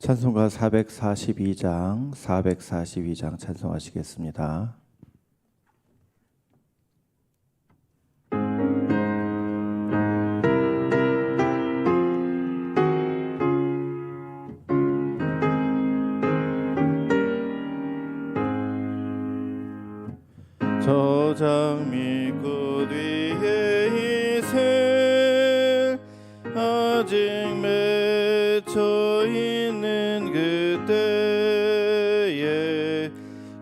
찬송가 442장 찬송하시겠습니다. 저 장미꽃 위에 이슬 아직 맺혀 있는 그때에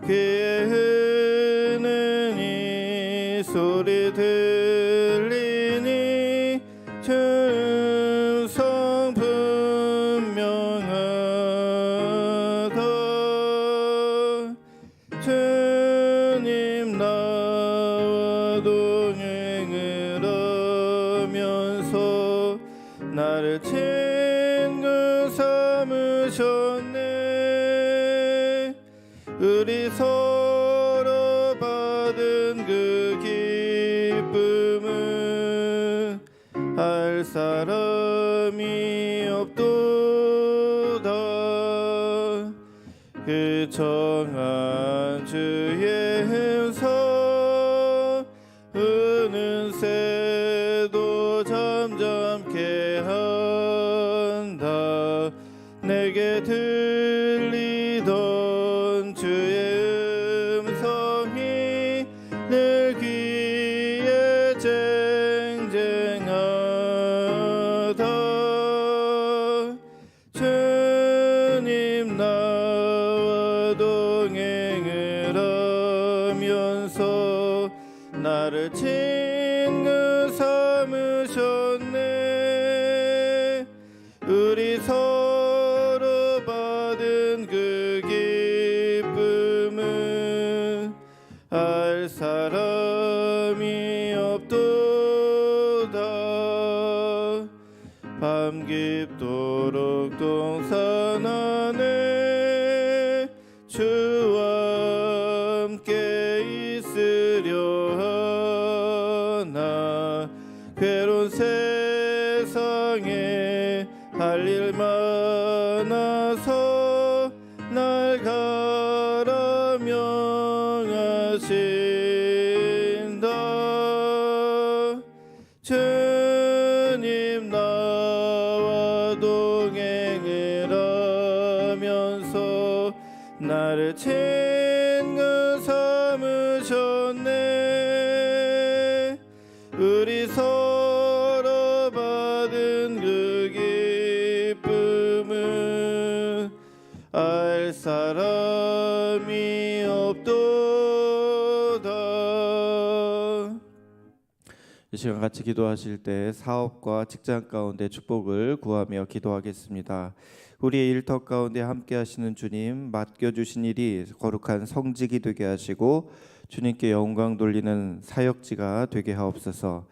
귀에는 이 소리 들리니 천성 분명하다. 주님 나와 동행을 하면서 나를 친구 삼으셨네. 우리 서로 받은 그 기쁨은 알 사람이 없도다. 그 정한 주의 행사 은은새도 잠잠케 한다. 내게 들리던 주의 음성이 내 귀에 쟁쟁하다. 주님 나와 동행을 하면서 나를 친구 삼으셨네. 우리 서로 받은 그 기쁨은 알 사람이 없도다. 밤 깊도록 동산 안에 주와 함께 있으려 하나. 괴로운 세상에 할 일 많아서 날 가라 명하신다. 주님 나와 동행을 하면서 나를 친구 삼으셨네. 우리 서로 받은 그 기쁨은 알 사람이 없도다. 이 시간 같이 기도하실 때 사업과 직장 가운데 축복을 구하며 기도하겠습니다. 우리의 일터 가운데 함께 하시는 주님, 맡겨주신 일이 거룩한 성직이 되게 하시고 주님께 영광 돌리는 사역지가 되게 하옵소서.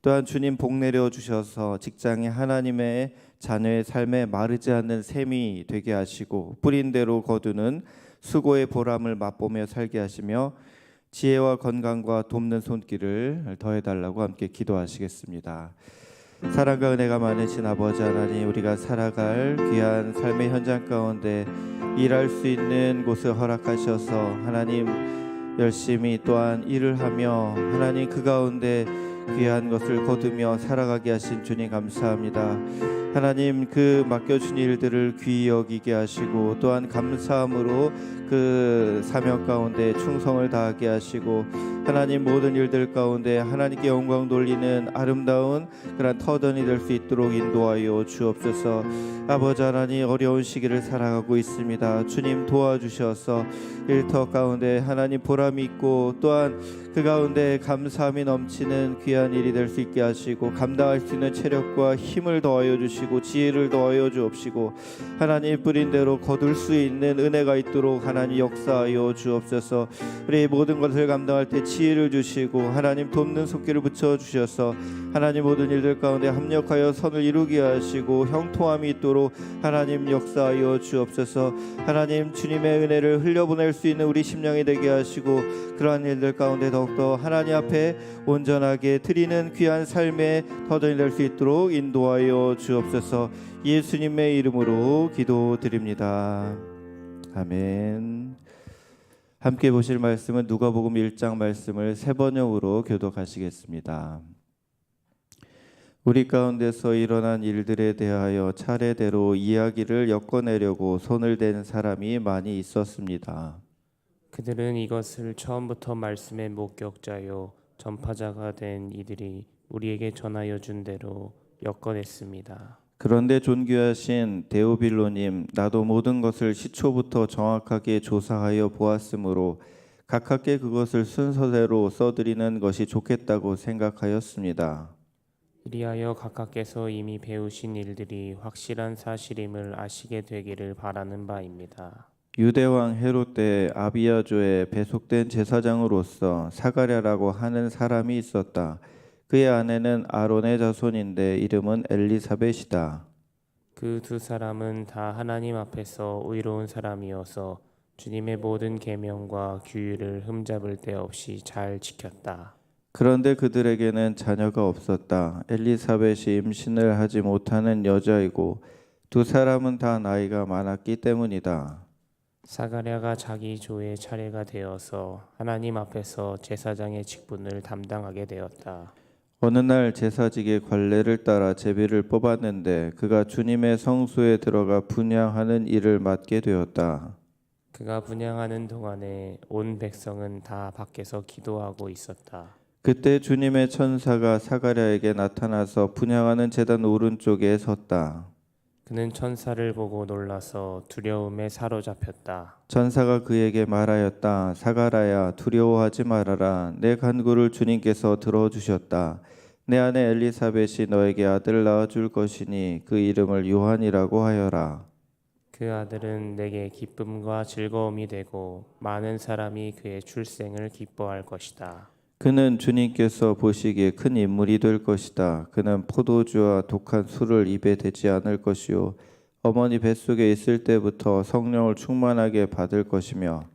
또한 주님 복 내려 주셔서 직장에 하나님의 자녀의 삶에 마르지 않는 샘이 되게 하시고 뿌린 대로 거두는 수고의 보람을 맛보며 살게 하시며 지혜와 건강과 돕는 손길을 더해달라고 함께 기도하시겠습니다. 사랑과 은혜가 많으신 아버지 하나님, 우리가 살아갈 귀한 삶의 현장 가운데 일할 수 있는 곳을 허락하셔서 하나님 열심히 또한 일을 하며 하나님 그 가운데 귀한 것을 거두며 살아가게 하신 주님 감사합니다. 하나님 그 맡겨준 일들을 귀히 여기게 하시고 또한 감사함으로 그 사명 가운데 충성을 다하게 하시고 하나님 모든 일들 가운데 하나님께 영광 돌리는 아름다운 그런 터전이 될 수 있도록 인도하여 주옵소서. 아버지 하나님 어려운 시기를 살아가고 있습니다. 주님 도와주셔서 일터 가운데 하나님 보람이 있고 또한 그 가운데 감사함이 넘치는 귀한 일이 될 수 있게 하시고 감당할 수 있는 체력과 힘을 더하여 주시고 지혜를 더하여 주옵시고 하나님 뿌린 대로 거둘 수 있는 은혜가 있도록 하나님 역사하여 주옵소서. 우리 모든 것을 감당할 때 지혜를 주시고 하나님 돕는 손길을 붙여 주셔서 하나님 모든 일들 가운데 합력하여 선을 이루게 하시고 형통함이 있도록 하나님 역사하여 주옵소서. 하나님 주님의 은혜를 흘려보낼 수 있는 우리 심령이 되게 하시고 그러한 일들 가운데 더욱더 하나님 앞에 온전하게 드리는 귀한 삶의 터전이 될 수 있도록 인도하여 주옵소서. 예수님의 이름으로 기도드립니다. 아멘. 함께 보실 말씀은 누가복음 1장 말씀을 세 번역으로 교독하시겠습니다. 우리 가운데서 일어난 일들에 대하여 차례대로 이야기를 엮어내려고 손을 댄 사람이 많이 있었습니다. 그들은 이것을 처음부터 말씀의 목격자요 전파자가 된 이들이 우리에게 전하여 준 대로 엮어냈습니다. 그런데 존귀하신 데오빌로님, 나도 모든 것을 시초부터 정확하게 조사하여 보았으므로 가깝게 그것을 순서대로 써드리는 것이 좋겠다고 생각하였습니다. 이리하여 각각께서 이미 배우신 일들이 확실한 사실임을 아시게 되기를 바라는 바입니다. 유대왕 헤롯 때 아비야조에 배속된 제사장으로서 사가랴라고 하는 사람이 있었다. 그의 아내는 아론의 자손인데 이름은 엘리사벳이다. 그 두 사람은 다 하나님 앞에서 의로운 사람이어서 주님의 모든 계명과 규율을 흠잡을 데 없이 잘 지켰다. 그런데 그들에게는 자녀가 없었다. 엘리사벳이 임신을 하지 못하는 여자이고 두 사람은 다 나이가 많았기 때문이다. 사가랴가 자기 조의 차례가 되어서 하나님 앞에서 제사장의 직분을 담당하게 되었다. 어느 날 제사직의 관례를 따라 제비를 뽑았는데 그가 주님의 성소에 들어가 분향하는 일을 맡게 되었다. 그가 분향하는 동안에 온 백성은 다 밖에서 기도하고 있었다. 그때 주님의 천사가 사가랴에게 나타나서 분향하는 제단 오른쪽에 섰다. 그는 천사를 보고 놀라서 두려움에 사로잡혔다. 천사가 그에게 말하였다. 사가랴야, 두려워하지 말아라. 내 간구를 주님께서 들어주셨다. 내 아내 엘리사벳이 너에게 아들 낳아줄 것이니 그 이름을 요한이라고 하여라. 그 아들은 내게 기쁨과 즐거움이 되고 많은 사람이 그의 출생을 기뻐할 것이다. 그는 주님께서 보시기에 큰 인물이 될 것이다. 그는 포도주와 독한 술을 입에 대지 않을 것이요 어머니 뱃속에 있을 때부터 성령을 충만하게 받을 것이며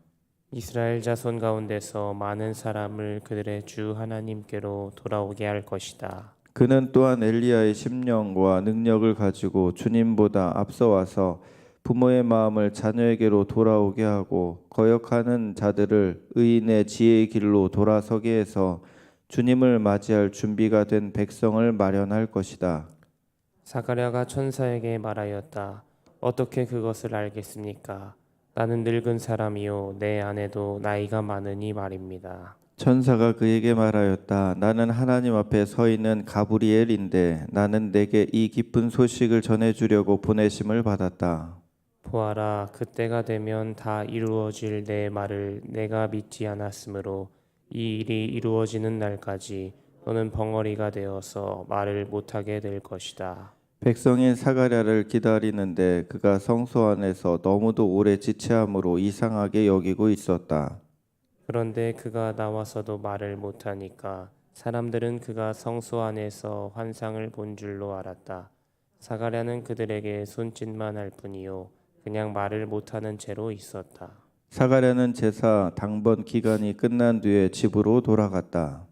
이스라엘 자손 가운데서 많은 사람을 그들의 주 하나님께로 돌아오게 할 것이다. 그는 또한 엘리야의 심령과 능력을 가지고 주님보다 앞서 와서 부모의 마음을 자녀에게로 돌아오게 하고 거역하는 자들을 의인의 지혜의 길로 돌아서게 해서 주님을 맞이할 준비가 된 백성을 마련할 것이다. 사가랴가 천사에게 말하였다. 어떻게 그것을 알겠습니까? 나는 늙은 사람이요 내 아내도 나이가 많으니 말입니다. 천사가 그에게 말하였다. 나는 하나님 앞에 서 있는 가브리엘인데 나는 내게 이 기쁜 소식을 전해주려고 보내심을 받았다. 보아라, 그때가 되면 다 이루어질 내 말을 내가 믿지 않았으므로 이 일이 이루어지는 날까지 너는 벙어리가 되어서 말을 못하게 될 것이다. 백성인 사가랴를 기다리는데 그가 성소 안에서 너무도 오래 지체함으로 이상하게 여기고 있었다. 그런데 그가 나와서도 말을 못하니까 사람들은 그가 성소 안에서 환상을 본 줄로 알았다. 사가랴는 그들에게 손짓만 할 뿐이요 그냥 말을 못하는 채로 있었다. 사가랴는 제사 당번 기간이 끝난 뒤에 집으로 돌아갔다.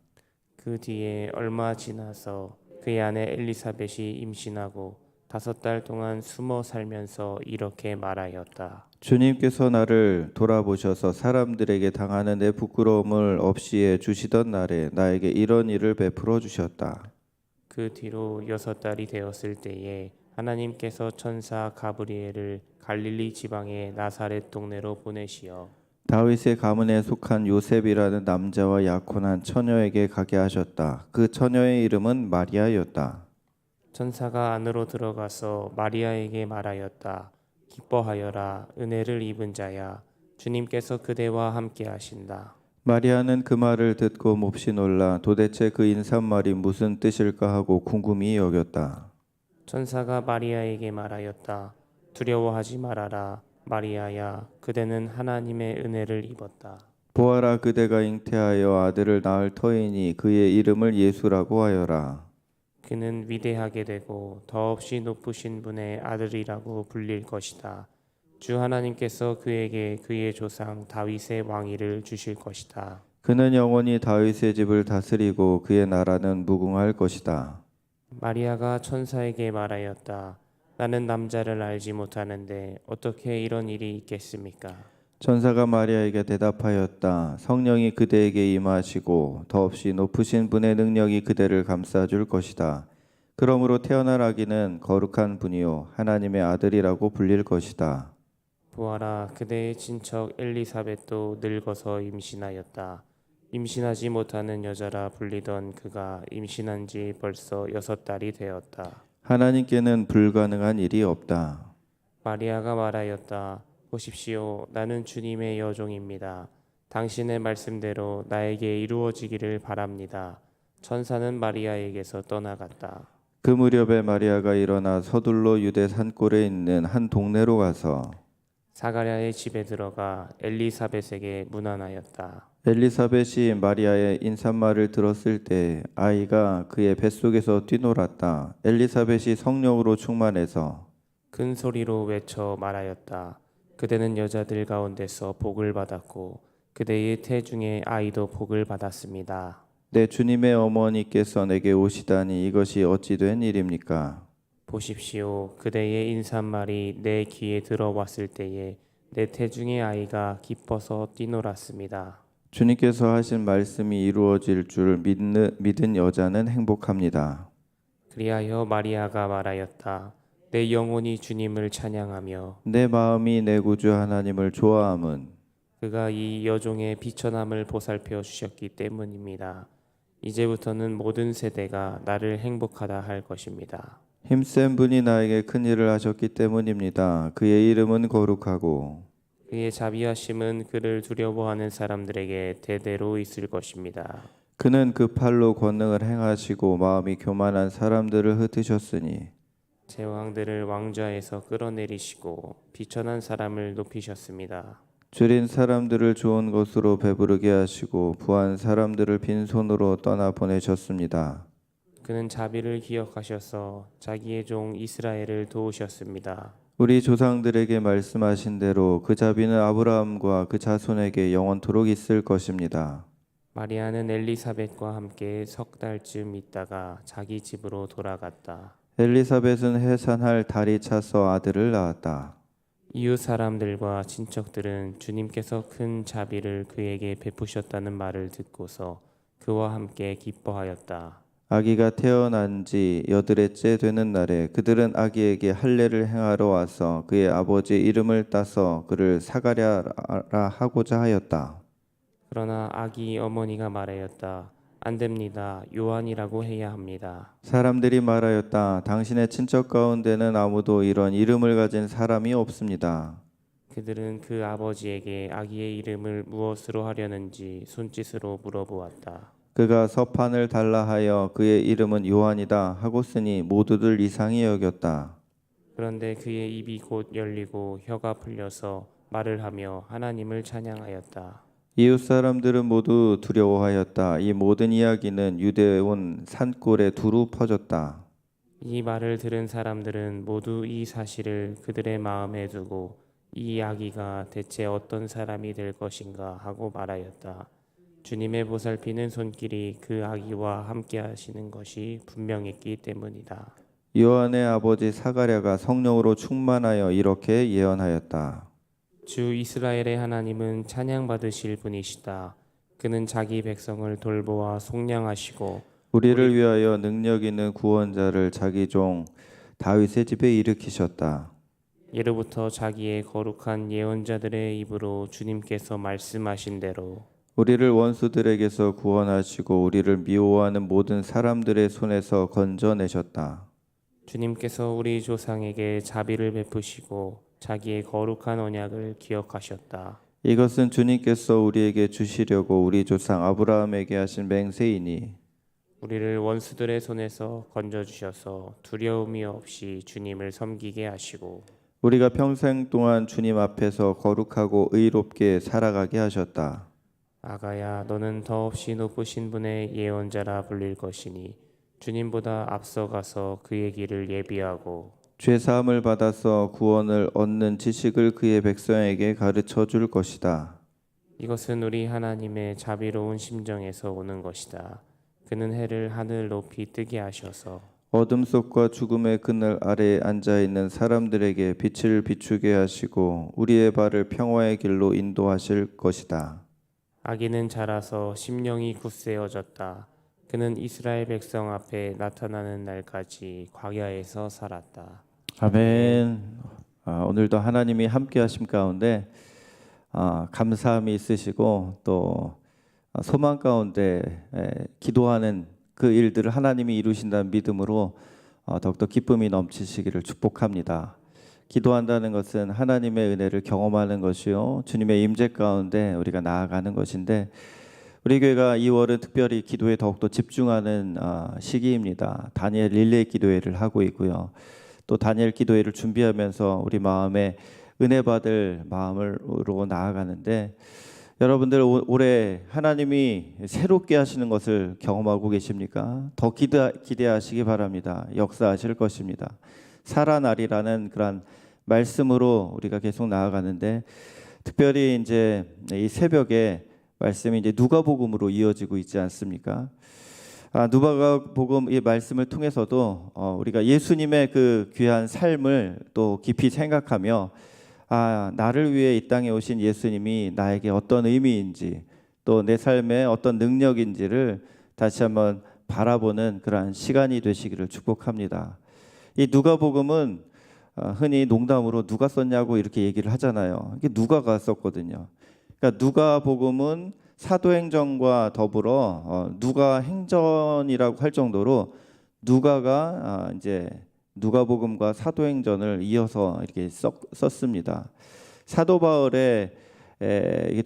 그 뒤에 얼마 지나서 그의 아내 엘리사벳이 임신하고 5달 동안 숨어 살면서 이렇게 말하였다. 주님께서 나를 돌아보셔서 사람들에게 당하는 내 부끄러움을 없이 해 주시던 날에 나에게 이런 일을 베풀어 주셨다. 그 뒤로 6달이 되었을 때에 하나님께서 천사 가브리엘을 갈릴리 지방의 나사렛 동네로 보내시어 다윗의 가문에 속한 요셉이라는 남자와 약혼한 처녀에게 가게 하셨다. 그 처녀의 이름은 마리아였다. 천사가 안으로 들어가서 마리아에게 말하였다. 기뻐하여라, 은혜를 입은 자야, 주님께서 그대와 함께 하신다. 마리아는 그 말을 듣고 몹시 놀라 도대체 그 인사말이 무슨 뜻일까 하고 궁금히 여겼다. 천사가 마리아에게 말하였다. 두려워하지 말아라. 마리아야, 그대는 하나님의 은혜를 입었다. 보아라, 그대가 잉태하여 아들을 낳을 터이니 그의 이름을 예수라고 하여라. 그는 위대하게 되고 더없이 높으신 분의 아들이라고 불릴 것이다. 주 하나님께서 그에게 그의 조상 다윗의 왕위를 주실 것이다. 그는 영원히 다윗의 집을 다스리고 그의 나라는 무궁할 것이다. 마리아가 천사에게 말하였다. 나는 남자를 알지 못하는데 어떻게 이런 일이 있겠습니까? 천사가 마리아에게 대답하였다. 성령이 그대에게 임하시고 더없이 높으신 분의 능력이 그대를 감싸줄 것이다. 그러므로 태어날 아기는 거룩한 분이요 하나님의 아들이라고 불릴 것이다. 보아라, 그대의 친척 엘리사벳도 늙어서 임신하였다. 임신하지 못하는 여자라 불리던 그가 임신한 지 벌써 6달이 되었다. 하나님께는 불가능한 일이 없다. 마리아가 말하였다. 보십시오, 나는 주님의 여종입니다. 당신의 말씀대로 나에게 이루어지기를 바랍니다. 천사는 마리아에게서 떠나갔다. 그 무렵에 마리아가 일어나 서둘러 유대 산골에 있는 한 동네로 가서 사가랴의 집에 들어가 엘리사벳에게 문안하였다. 엘리사벳이 마리아의 인사말을 들었을 때 아이가 그의 뱃속에서 뛰놀았다. 엘리사벳이 성령으로 충만해서 큰 소리로 외쳐 말하였다. 그대는 여자들 가운데서 복을 받았고 그대의 태중의 아이도 복을 받았습니다. 내 주님의 어머니께서 내게 오시다니 이것이 어찌 된 일입니까? 보십시오, 그대의 인사말이 내 귀에 들어왔을 때에 내 태중의 아이가 기뻐서 뛰놀았습니다. 주님께서 하신 말씀이 이루어질 줄 믿은 여자는 행복합니다. 그리하여 마리아가 말하였다. 내 영혼이 주님을 찬양하며 내 마음이 내 구주 하나님을 좋아함은 그가 이 여종의 비천함을 보살펴 주셨기 때문입니다. 이제부터는 모든 세대가 나를 행복하다 할 것입니다. 힘센 분이 나에게 큰 일을 하셨기 때문입니다. 그의 이름은 거룩하고 그의 자비하심은 그를 두려워하는 사람들에게 대대로 있을 것입니다. 그는 그 팔로 권능을 행하시고 마음이 교만한 사람들을 흩으셨으니 제왕들을 왕좌에서 끌어내리시고 비천한 사람을 높이셨습니다. 줄인 사람들을 좋은 것으로 배부르게 하시고 부한 사람들을 빈손으로 떠나 보내셨습니다. 그는 자비를 기억하셔서 자기의 종 이스라엘을 도우셨습니다. 우리 조상들에게 말씀하신 대로 그 자비는 아브라함과 그 자손에게 영원토록 있을 것입니다. 마리아는 엘리사벳과 함께 3달쯤 있다가 자기 집으로 돌아갔다. 엘리사벳은 해산할 달이 차서 아들을 낳았다. 이웃 사람들과 친척들은 주님께서 큰 자비를 그에게 베푸셨다는 말을 듣고서 그와 함께 기뻐하였다. 아기가 태어난 지 8일째 되는 날에 그들은 아기에게 할례를 행하러 와서 그의 아버지의 이름을 따서 그를 사가랴라 하고자 하였다. 그러나 아기 어머니가 말하였다. 안 됩니다. 요한이라고 해야 합니다. 사람들이 말하였다. 당신의 친척 가운데는 아무도 이런 이름을 가진 사람이 없습니다. 그들은 그 아버지에게 아기의 이름을 무엇으로 하려는지 손짓으로 물어보았다. 그가 서판을 달라 하여 그의 이름은 요한이다 하고쓰니 모두들 이상히 여겼다. 그런데 그의 입이 곧 열리고 혀가 풀려서 말을 하며 하나님을 찬양하였다. 이웃 사람들은 모두 두려워하였다. 이 모든 이야기는 유대에 온 산골에 두루 퍼졌다. 이 말을 들은 사람들은 모두 이 사실을 그들의 마음에 두고 이 아기가 대체 어떤 사람이 될 것인가 하고 말하였다. 주님의 보살피는 손길이 그 아기와 함께 하시는 것이 분명했기 때문이다. 요한의 아버지 사가랴가 성령으로 충만하여 이렇게 예언하였다. 주 이스라엘의 하나님은 찬양받으실 분이시다. 그는 자기 백성을 돌보아 속량하시고 우리를 위하여 능력 있는 구원자를 자기 종 다윗의 집에 일으키셨다. 예로부터 자기의 거룩한 예언자들의 입으로 주님께서 말씀하신 대로 우리를 원수들에게서 구원하시고 우리를 미워하는 모든 사람들의 손에서 건져내셨다. 주님께서 우리 조상에게 자비를 베푸시고 자기의 거룩한 언약을 기억하셨다. 이것은 주님께서 우리에게 주시려고 우리 조상 아브라함에게 하신 맹세이니 우리를 원수들의 손에서 건져주셔서 두려움이 없이 주님을 섬기게 하시고 우리가 평생 동안 주님 앞에서 거룩하고 의롭게 살아가게 하셨다. 아가야, 너는 더없이 높으신 분의 예언자라 불릴 것이니 주님보다 앞서가서 그의 길을 예비하고 죄 사함을 받아서 구원을 얻는 지식을 그의 백성에게 가르쳐 줄 것이다. 이것은 우리 하나님의 자비로운 심정에서 오는 것이다. 그는 해를 하늘 높이 뜨게 하셔서 어둠 속과 죽음의 그늘 아래에 앉아 있는 사람들에게 빛을 비추게 하시고 우리의 발을 평화의 길로 인도하실 것이다. 아기는 자라서 심령이 굳세어졌다. 그는 이스라엘 백성 앞에 나타나는 날까지 광야에서 살았다. 아멘. 오늘도 하나님이 함께 하심 가운데 감사함이 있으시고 또 소망 가운데 기도하는 그 일들을 하나님이 이루신다는 믿음으로 더욱더 기쁨이 넘치시기를 축복합니다. 기도한다는 것은 하나님의 은혜를 경험하는 것이요 주님의 임재 가운데 우리가 나아가는 것인데 우리 교회가 2월은 특별히 기도에 더욱더 집중하는 시기입니다. 다니엘 릴레이 기도회를 하고 있고요. 또 다니엘 기도회를 준비하면서 우리 마음에 은혜 받을 마음으로 나아가는데 여러분들 올해 하나님이 새롭게 하시는 것을 경험하고 계십니까? 더 기대하시기 바랍니다. 역사하실 것입니다. 살아나리라는 그런 말씀으로 우리가 계속 나아가는데 특별히 이제 이 새벽에 말씀이 이제 누가복음으로 이어지고 있지 않습니까? 누가복음 이 말씀을 통해서도 우리가 예수님의 그 귀한 삶을 또 깊이 생각하며 나를 위해 이 땅에 오신 예수님이 나에게 어떤 의미인지 또 내 삶에 어떤 능력인지를 다시 한번 바라보는 그러한 시간이 되시기를 축복합니다. 이 누가복음은 흔히 농담으로 누가 썼냐고 이렇게 얘기를 하잖아요. 이게 누가가 썼거든요. 그러니까 누가복음은 사도행전과 더불어 누가행전이라고 할 정도로 누가가 이제 누가복음과 사도행전을 이어서 이렇게 썼습니다. 사도 바울의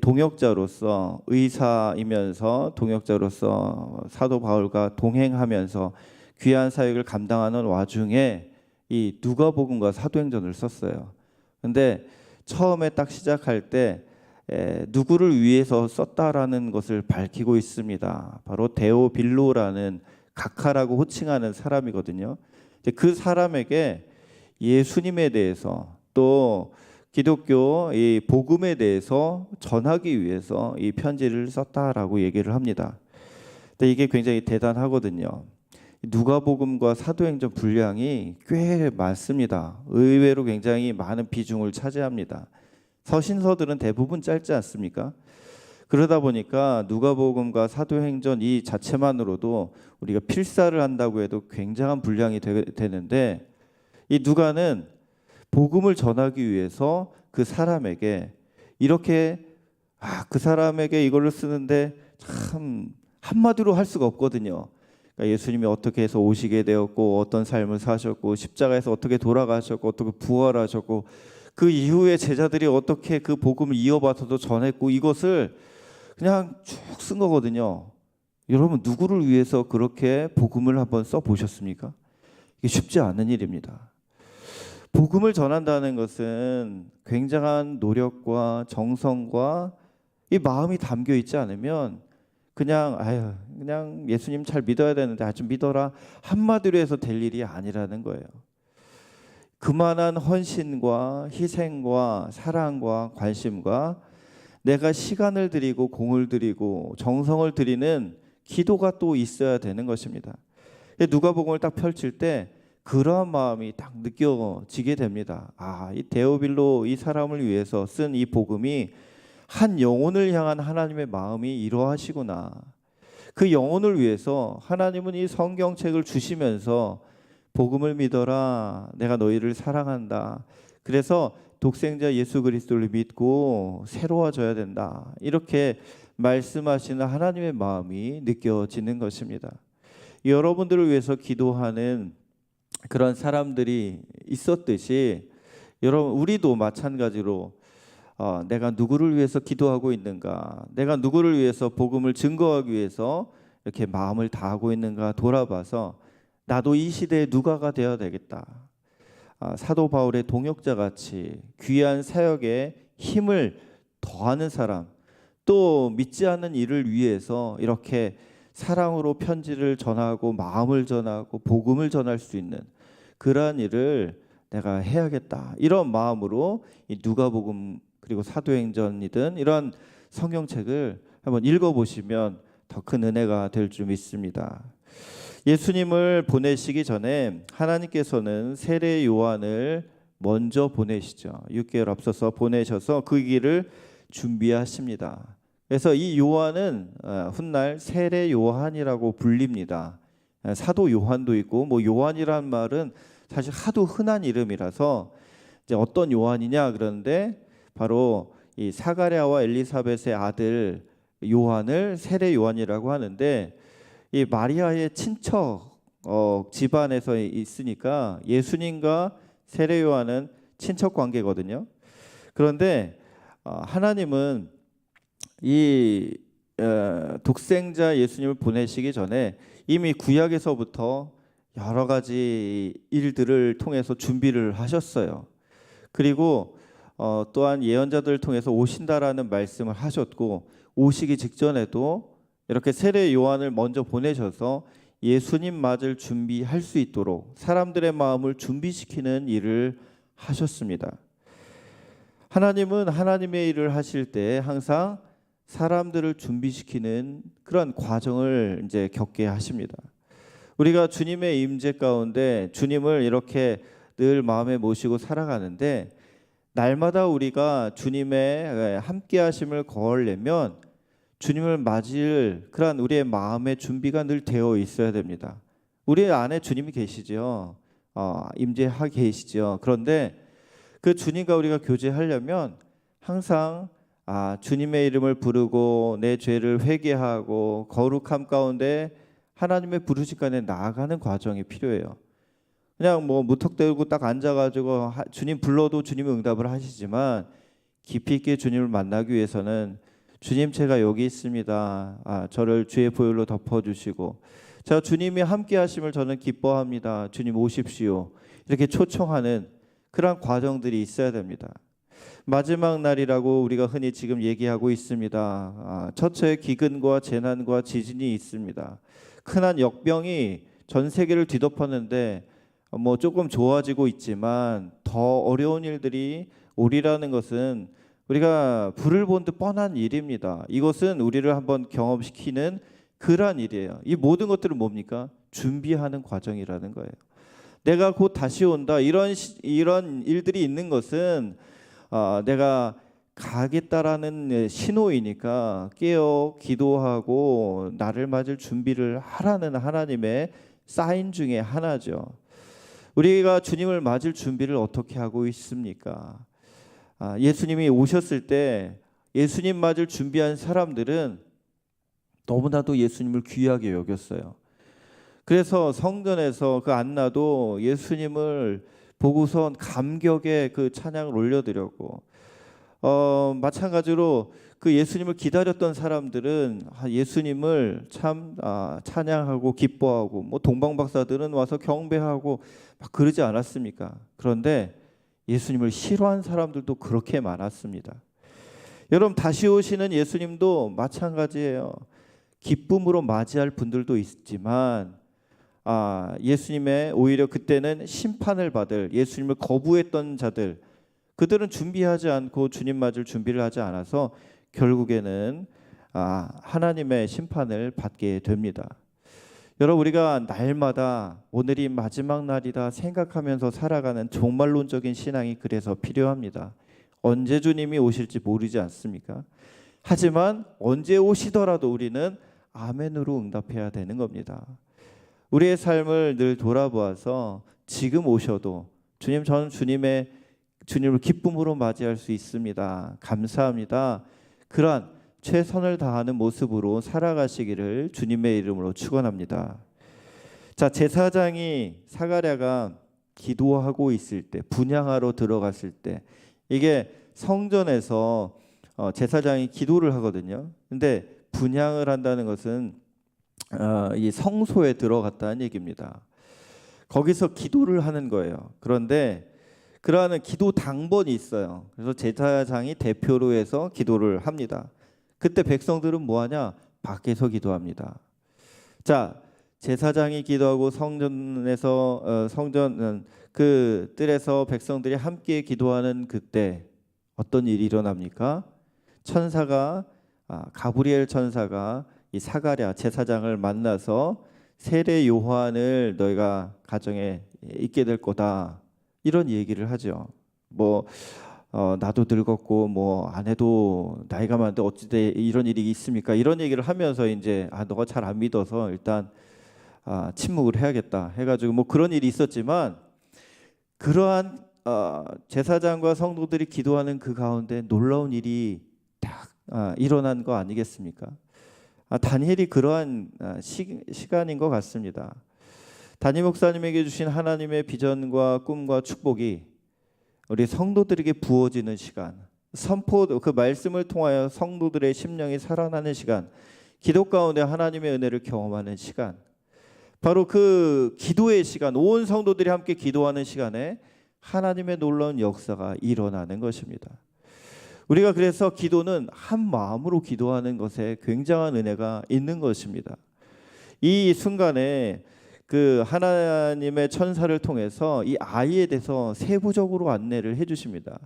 동역자로서 의사이면서 동역자로서 사도 바울과 동행하면서 귀한 사역을 감당하는 와중에 이 누가복음과 사도행전을 썼어요. 근데 처음에 딱 시작할 때 누구를 위해서 썼다라는 것을 밝히고 있습니다. 바로 데오빌로라는 각하라고 호칭하는 사람이거든요. 그 사람에게 예수님에 대해서 또 기독교 이 복음에 대해서 전하기 위해서 이 편지를 썼다라고 얘기를 합니다. 근데 이게 굉장히 대단하거든요. 누가복음과 사도행전 분량이 꽤 많습니다. 의외로 굉장히 많은 비중을 차지합니다. 서신서들은 대부분 짧지 않습니까? 그러다 보니까 누가복음과 사도행전 이 자체만으로도 우리가 필사를 한다고 해도 굉장한 분량이 되는데 이 누가는 복음을 전하기 위해서 그 사람에게 이렇게 그 사람에게 이걸로 쓰는데 참 한마디로 할 수가 없거든요. 그러니까 예수님이 어떻게 해서 오시게 되었고 어떤 삶을 사셨고 십자가에서 어떻게 돌아가셨고 어떻게 부활하셨고 그 이후에 제자들이 어떻게 그 복음을 이어받아서 전했고 이것을 그냥 쭉 쓴 거거든요. 여러분 누구를 위해서 그렇게 복음을 한번 써보셨습니까? 이게 쉽지 않은 일입니다. 복음을 전한다는 것은 굉장한 노력과 정성과 이 마음이 담겨 있지 않으면 그냥 예수님 잘 믿어야 되는데 좀 믿어라 한마디로 해서 될 일이 아니라는 거예요. 그만한 헌신과 희생과 사랑과 관심과 내가 시간을 드리고 공을 드리고 정성을 드리는 기도가 또 있어야 되는 것입니다. 누가복음을 딱 펼칠 때 그러한 마음이 딱 느껴지게 됩니다. 이 데오빌로 이 사람을 위해서 쓴 이 복음이 한 영혼을 향한 하나님의 마음이 이러하시구나. 그 영혼을 위해서 하나님은 이 성경책을 주시면서 복음을 믿어라. 내가 너희를 사랑한다. 그래서 독생자 예수 그리스도를 믿고 새로워져야 된다. 이렇게 말씀하시는 하나님의 마음이 느껴지는 것입니다. 여러분들을 위해서 기도하는 그런 사람들이 있었듯이 여러분 우리도 마찬가지로 내가 누구를 위해서 기도하고 있는가, 내가 누구를 위해서 복음을 증거하기 위해서 이렇게 마음을 다하고 있는가 돌아봐서 나도 이 시대의 누가가 되어야 되겠다. 사도 바울의 동역자 같이 귀한 사역에 힘을 더하는 사람, 또 믿지 않는 일을 위해서 이렇게 사랑으로 편지를 전하고 마음을 전하고 복음을 전할 수 있는 그러한 일을 내가 해야겠다. 이런 마음으로 이 누가복음 그리고 사도행전이든 이런 성경책을 한번 읽어보시면 더 큰 은혜가 될 줄 믿습니다. 예수님을 보내시기 전에 하나님께서는 세례 요한을 먼저 보내시죠. 6개월 앞서서 보내셔서 그 길을 준비하십니다. 그래서 이 요한은 훗날 세례 요한이라고 불립니다. 사도 요한도 있고 뭐 요한이란 말은 사실 하도 흔한 이름이라서 이제 어떤 요한이냐 그러는데 바로 이 사가랴와 엘리사벳의 아들 요한을 세례 요한이라고 하는데 이 마리아의 친척 집안에서 있으니까 예수님과 세례 요한은 친척 관계거든요. 그런데 하나님은 이 독생자 예수님을 보내시기 전에 이미 구약에서부터 여러 가지 일들을 통해서 준비를 하셨어요. 그리고 또한 예언자들을 통해서 오신다라는 말씀을 하셨고 오시기 직전에도 이렇게 세례 요한을 먼저 보내셔서 예수님 맞을 준비할 수 있도록 사람들의 마음을 준비시키는 일을 하셨습니다. 하나님은 하나님의 일을 하실 때 항상 사람들을 준비시키는 그런 과정을 이제 겪게 하십니다. 우리가 주님의 임재 가운데 주님을 이렇게 늘 마음에 모시고 살아가는데 날마다 우리가 주님의 함께 하심을 거하려면 주님을 맞을 그런 우리의 마음의 준비가 늘 되어 있어야 됩니다. 우리 안에 주님이 계시죠. 임재하 계시죠. 그런데 그 주님과 우리가 교제하려면 항상 주님의 이름을 부르고 내 죄를 회개하고 거룩함 가운데 하나님의 부르심간에 나아가는 과정이 필요해요. 그냥 뭐 무턱대고 딱 앉아가지고 주님 불러도 주님이 응답을 하시지만 깊이 있게 주님을 만나기 위해서는 주님 제가 여기 있습니다. 저를 주의 보혈로 덮어주시고 자 주님이 함께 하심을 저는 기뻐합니다. 주님 오십시오. 이렇게 초청하는 그런 과정들이 있어야 됩니다. 마지막 날이라고 우리가 흔히 지금 얘기하고 있습니다. 처처에 기근과 재난과 지진이 있습니다. 흔한 역병이 전 세계를 뒤덮었는데 뭐 조금 좋아지고 있지만 더 어려운 일들이 오리라는 것은 우리가 불을 본 듯 뻔한 일입니다. 이것은 우리를 한번 경험시키는 그러한 일이에요. 이 모든 것들은 뭡니까? 준비하는 과정이라는 거예요. 내가 곧 다시 온다. 이런 일들이 있는 것은 내가 가겠다라는 신호이니까 깨어 기도하고 나를 맞을 준비를 하라는 하나님의 사인 중에 하나죠. 우리가 주님을 맞을 준비를 어떻게 하고 있습니까? 예수님이 오셨을 때 예수님 맞을 준비한 사람들은 너무나도 예수님을 귀하게 여겼어요. 그래서 성전에서 그 안나도 예수님을 보고선 감격의 그 찬양을 올려드렸고 마찬가지로 그 예수님을 기다렸던 사람들은 예수님을 참 찬양하고 기뻐하고 뭐 동방박사들은 와서 경배하고 막 그러지 않았습니까? 그런데 예수님을 싫어한 사람들도 그렇게 많았습니다. 여러분 다시 오시는 예수님도 마찬가지예요. 기쁨으로 맞이할 분들도 있지만 예수님의 오히려 그때는 심판을 받을 예수님을 거부했던 자들 그들은 준비하지 않고 주님 맞을 준비를 하지 않아서 결국에는 하나님의 심판을 받게 됩니다. 여러분 우리가 날마다 오늘이 마지막 날이다 생각하면서 살아가는 종말론적인 신앙이 그래서 필요합니다. 언제 주님이 오실지 모르지 않습니까? 하지만 언제 오시더라도 우리는 아멘으로 응답해야 되는 겁니다. 우리의 삶을 늘 돌아보아서 지금 오셔도 주님 저는 주님을 기쁨으로 맞이할 수 있습니다. 감사합니다. 그러한 최선을 다하는 모습으로 살아가시기를 주님의 이름으로 축원합니다. 자, 제사장이 사가랴가 기도하고 있을 때 분향하러 들어갔을 때 이게 성전에서 제사장이 기도를 하거든요. 근데 분향을 한다는 것은 이 성소에 들어갔다는 얘기입니다. 거기서 기도를 하는 거예요. 그런데 그러한 기도 당번이 있어요. 그래서 제사장이 대표로 해서 기도를 합니다. 그때 백성들은 뭐하냐? 밖에서 기도합니다. 자, 제사장이 기도하고 성전 그 뜰에서 백성들이 함께 기도하는 그때 어떤 일이 일어납니까? 천사가 가브리엘 천사가 이 사가랴 제사장을 만나서 세례 요한을 너희가 가정에 있게 될 거다 이런 얘기를 하죠. 뭐 나도 늙었고 뭐 아내도 나이가 많은데 어찌돼 이런 일이 있습니까? 이런 얘기를 하면서 이제 너가 잘 안 믿어서 일단 침묵을 해야겠다 해가지고 뭐 그런 일이 있었지만 그러한 제사장과 성도들이 기도하는 그 가운데 놀라운 일이 딱 일어난 거 아니겠습니까? 다니엘이 그러한 시간인 것 같습니다. 담임 목사님에게 주신 하나님의 비전과 꿈과 축복이 우리 성도들에게 부어지는 시간, 그 말씀을 통하여 성도들의 심령이 살아나는 시간, 기도 가운데 하나님의 은혜를 경험하는 시간, 바로 그 기도의 시간, 온 성도들이 함께 기도하는 시간에 하나님의 놀라운 역사가 일어나는 것입니다. 우리가 그래서 기도는 한 마음으로 기도하는 것에 굉장한 은혜가 있는 것입니다. 이 순간에 그 하나님의 천사를 통해서 이 아이에 대해서 세부적으로 안내를 해주십니다.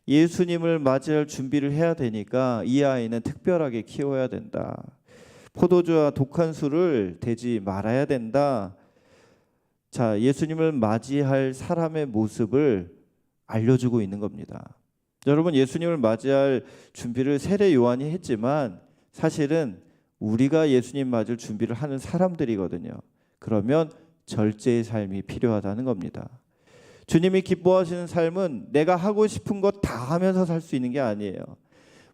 예수님을 맞이할 준비를 해야 되니까 이 아이는 특별하게 키워야 된다. 포도주와 독한 술을 대지 말아야 된다. 자, 예수님을 맞이할 사람의 모습을 알려주고 있는 겁니다. 여러분, 예수님을 맞이할 준비를 세례 요한이 했지만 사실은 우리가 예수님 맞을 준비를 하는 사람들이거든요. 그러면 절제의 삶이 필요하다는 겁니다. 주님이 기뻐하시는 삶은 내가 하고 싶은 것 다 하면서 살 수 있는 게 아니에요.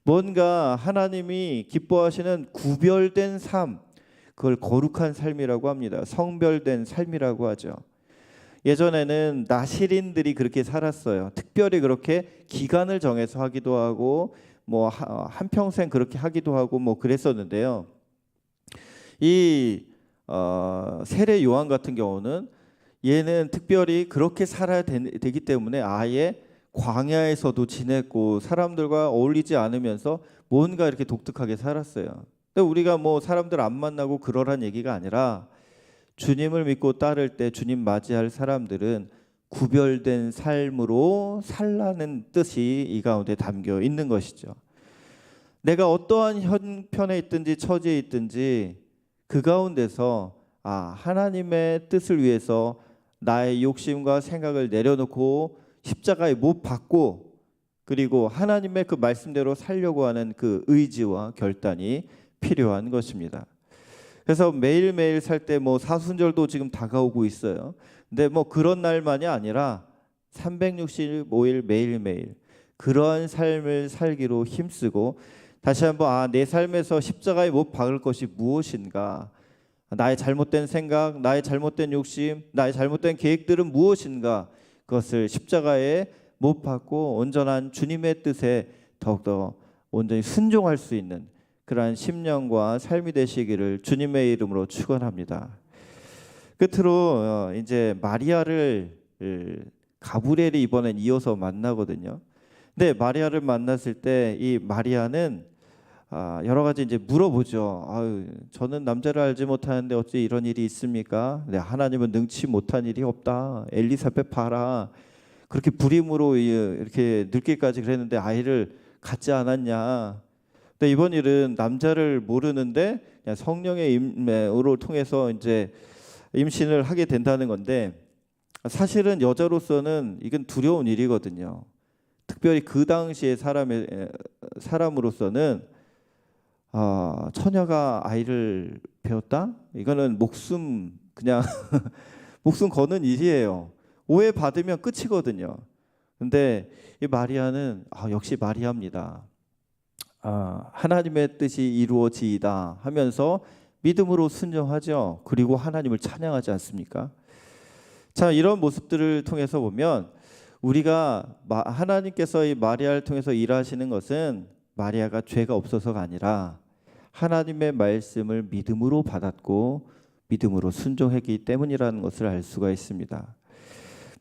뭔가 하나님이 기뻐하시는 구별된 삶, 그걸 거룩한 삶이라고 합니다. 성별된 삶이라고 하죠. 예전에는 나시린들이 그렇게 살았어요. 특별히 그렇게 기간을 정해서 하기도 하고 뭐 한평생 그렇게 하기도 하고 뭐 그랬었는데요. 이 세례 요한 같은 경우는 얘는 특별히 그렇게 살아야 되기 때문에 아예 광야에서도 지냈고 사람들과 어울리지 않으면서 뭔가 이렇게 독특하게 살았어요. 근데 우리가 뭐 사람들 안 만나고 그러란 얘기가 아니라 주님을 믿고 따를 때 주님 맞이할 사람들은 구별된 삶으로 살라는 뜻이 이 가운데 담겨 있는 것이죠. 내가 어떠한 형편에 있든지 처지에 있든지 그 가운데서 하나님의 뜻을 위해서 나의 욕심과 생각을 내려놓고 십자가에 못 박고 그리고 하나님의 그 말씀대로 살려고 하는 그 의지와 결단이 필요한 것입니다. 그래서 매일매일 살 때 뭐 사순절도 지금 다가오고 있어요. 근데 뭐 그런 날만이 아니라 365일 매일매일 그러한 삶을 살기로 힘쓰고 다시 한번 내 삶에서 십자가에 못 박을 것이 무엇인가, 나의 잘못된 생각, 나의 잘못된 욕심, 나의 잘못된 계획들은 무엇인가, 그것을 십자가에 못 박고 온전한 주님의 뜻에 더욱더 온전히 순종할 수 있는 그러한 심령과 삶이 되시기를 주님의 이름으로 축원합니다. 끝으로 이제 마리아를 가브리엘이 이번엔 이어서 만나거든요. 근데 마리아를 만났을 때 이 마리아는 여러 가지 이제 물어보죠. 저는 남자를 알지 못하는데 어찌 이런 일이 있습니까? 네, 하나님은 능치 못한 일이 없다. 엘리사벳 봐라. 그렇게 불임으로 이렇게 늙기까지 그랬는데 아이를 갖지 않았냐. 근데 이번 일은 남자를 모르는데 그냥 성령의 임으로 통해서 이제 임신을 하게 된다는 건데 사실은 여자로서는 이건 두려운 일이거든요. 특별히 그 당시의 사람으로서는 처녀가 아이를 배웠다? 이거는 그냥 목숨 거는 일이에요. 오해 받으면 끝이거든요. 근데 이 마리아는 역시 마리아입니다. 하나님의 뜻이 이루어지이다 하면서 믿음으로 순종하죠. 그리고 하나님을 찬양하지 않습니까? 자, 이런 모습들을 통해서 보면 우리가 하나님께서 이 마리아를 통해서 일하시는 것은 마리아가 죄가 없어서가 아니라 하나님의 말씀을 믿음으로 받았고 믿음으로 순종했기 때문이라는 것을 알 수가 있습니다.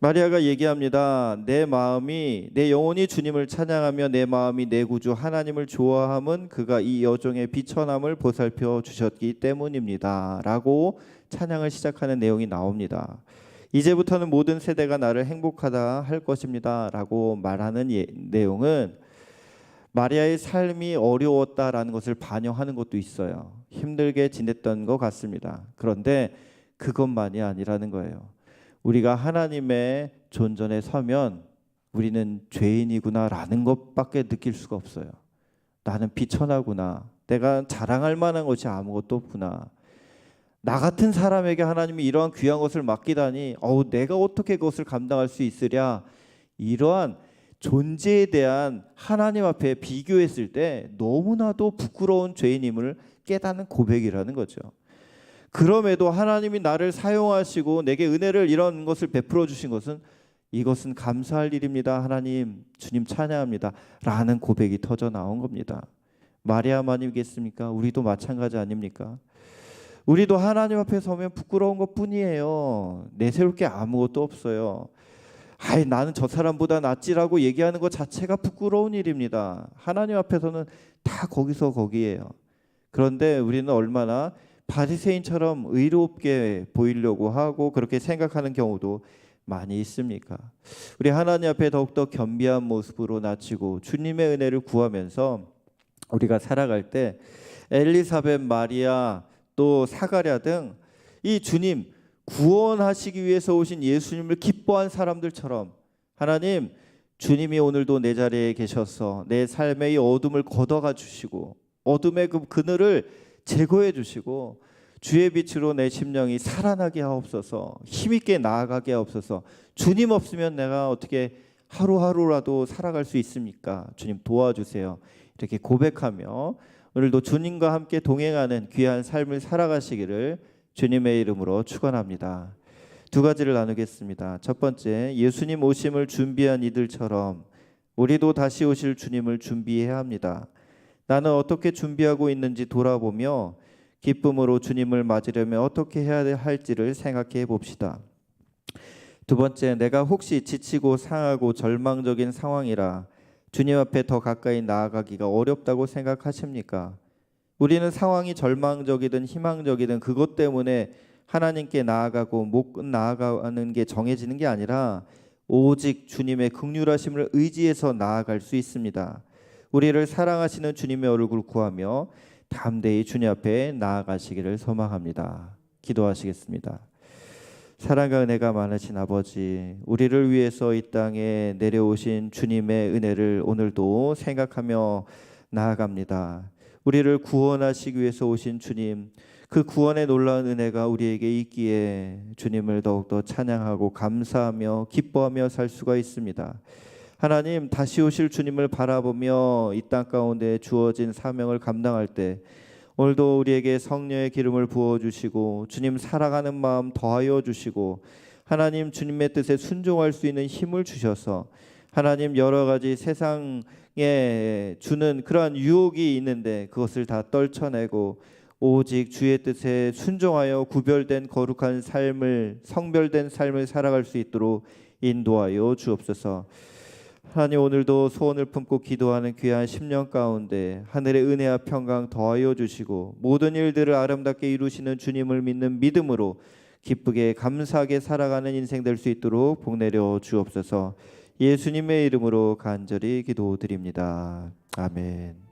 마리아가 얘기합니다. 내 마음이 내 영혼이 주님을 찬양하며 내 마음이 내 구주 하나님을 좋아함은 그가 이 여종의 비천함을 보살펴 주셨기 때문입니다 라고 찬양을 시작하는 내용이 나옵니다. 이제부터는 모든 세대가 나를 행복하다 할 것입니다 라고 말하는 내용은 마리아의 삶이 어려웠다라는 것을 반영하는 것도 있어요. 힘들게 지냈던 것 같습니다. 그런데 그것만이 아니라는 거예요. 우리가 하나님의 존전에 서면 우리는 죄인이구나라는 것밖에 느낄 수가 없어요. 나는 비천하구나. 내가 자랑할 만한 것이 아무것도 없구나. 나 같은 사람에게 하나님이 이러한 귀한 것을 맡기다니 내가 어떻게 그것을 감당할 수 있으랴. 이러한 존재에 대한 하나님 앞에 비교했을 때 너무나도 부끄러운 죄인임을 깨닫는 고백이라는 거죠. 그럼에도 하나님이 나를 사용하시고 내게 은혜를 이런 것을 베풀어 주신 것은 이것은 감사할 일입니다. 하나님, 주님 찬양합니다 라는 고백이 터져 나온 겁니다. 마리아만이겠습니까? 우리도 마찬가지 아닙니까? 우리도 하나님 앞에 서면 부끄러운 것뿐이에요. 내세울 게 아무것도 없어요. 나는 저 사람보다 낫지라고 얘기하는 것 자체가 부끄러운 일입니다. 하나님 앞에서는 다 거기서 거기에요. 그런데 우리는 얼마나 바리새인처럼 의롭게 보이려고 하고 그렇게 생각하는 경우도 많이 있습니까? 우리 하나님 앞에 더욱더 겸비한 모습으로 나치고 주님의 은혜를 구하면서 우리가 살아갈 때 엘리사벳, 마리아, 또 사가랴 등 이 주님 구원하시기 위해서 오신 예수님을 기뻐한 사람들처럼 하나님, 주님이 오늘도 내 자리에 계셔서 내 삶의 이 어둠을 걷어가 주시고 어둠의 그 그늘을 제거해 주시고 주의 빛으로 내 심령이 살아나게 하옵소서. 힘있게 나아가게 하옵소서. 주님 없으면 내가 어떻게 하루하루라도 살아갈 수 있습니까? 주님 도와주세요. 이렇게 고백하며 오늘도 주님과 함께 동행하는 귀한 삶을 살아가시기를 주님의 이름으로 축원합니다. 두 가지를 나누겠습니다. 첫 번째, 예수님 오심을 준비한 이들처럼 우리도 다시 오실 주님을 준비해야 합니다. 나는 어떻게 준비하고 있는지 돌아보며 기쁨으로 주님을 맞으려면 어떻게 해야 할지를 생각해 봅시다. 두 번째, 내가 혹시 지치고 상하고 절망적인 상황이라 주님 앞에 더 가까이 나아가기가 어렵다고 생각하십니까? 우리는 상황이 절망적이든 희망적이든 그것 때문에 하나님께 나아가고 못 나아가는 게 정해지는 게 아니라 오직 주님의 긍휼하심을 의지해서 나아갈 수 있습니다. 우리를 사랑하시는 주님의 얼굴을 구하며 담대히 주님 앞에 나아가시기를 소망합니다. 기도하시겠습니다. 사랑과 은혜가 많으신 아버지, 우리를 위해서 이 땅에 내려오신 주님의 은혜를 오늘도 생각하며 나아갑니다. 우리를 구원하시기 위해서 오신 주님, 그 구원의 놀라운 은혜가 우리에게 있기에 주님을 더욱더 찬양하고 감사하며 기뻐하며 살 수가 있습니다. 하나님, 다시 오실 주님을 바라보며 이 땅 가운데 주어진 사명을 감당할 때 오늘도 우리에게 성령의 기름을 부어주시고 주님 사랑하는 마음 더하여 주시고 하나님 주님의 뜻에 순종할 수 있는 힘을 주셔서 하나님 여러 가지 세상에 주는 그러한 유혹이 있는데 그것을 다 떨쳐내고 오직 주의 뜻에 순종하여 구별된 거룩한 삶을, 성별된 삶을 살아갈 수 있도록 인도하여 주옵소서. 하나님, 오늘도 소원을 품고 기도하는 귀한 10년 가운데 하늘의 은혜와 평강 더하여 주시고 모든 일들을 아름답게 이루시는 주님을 믿는 믿음으로 기쁘게 감사하게 살아가는 인생 될 수 있도록 복 내려 주옵소서. 예수님의 이름으로 간절히 기도드립니다. 아멘.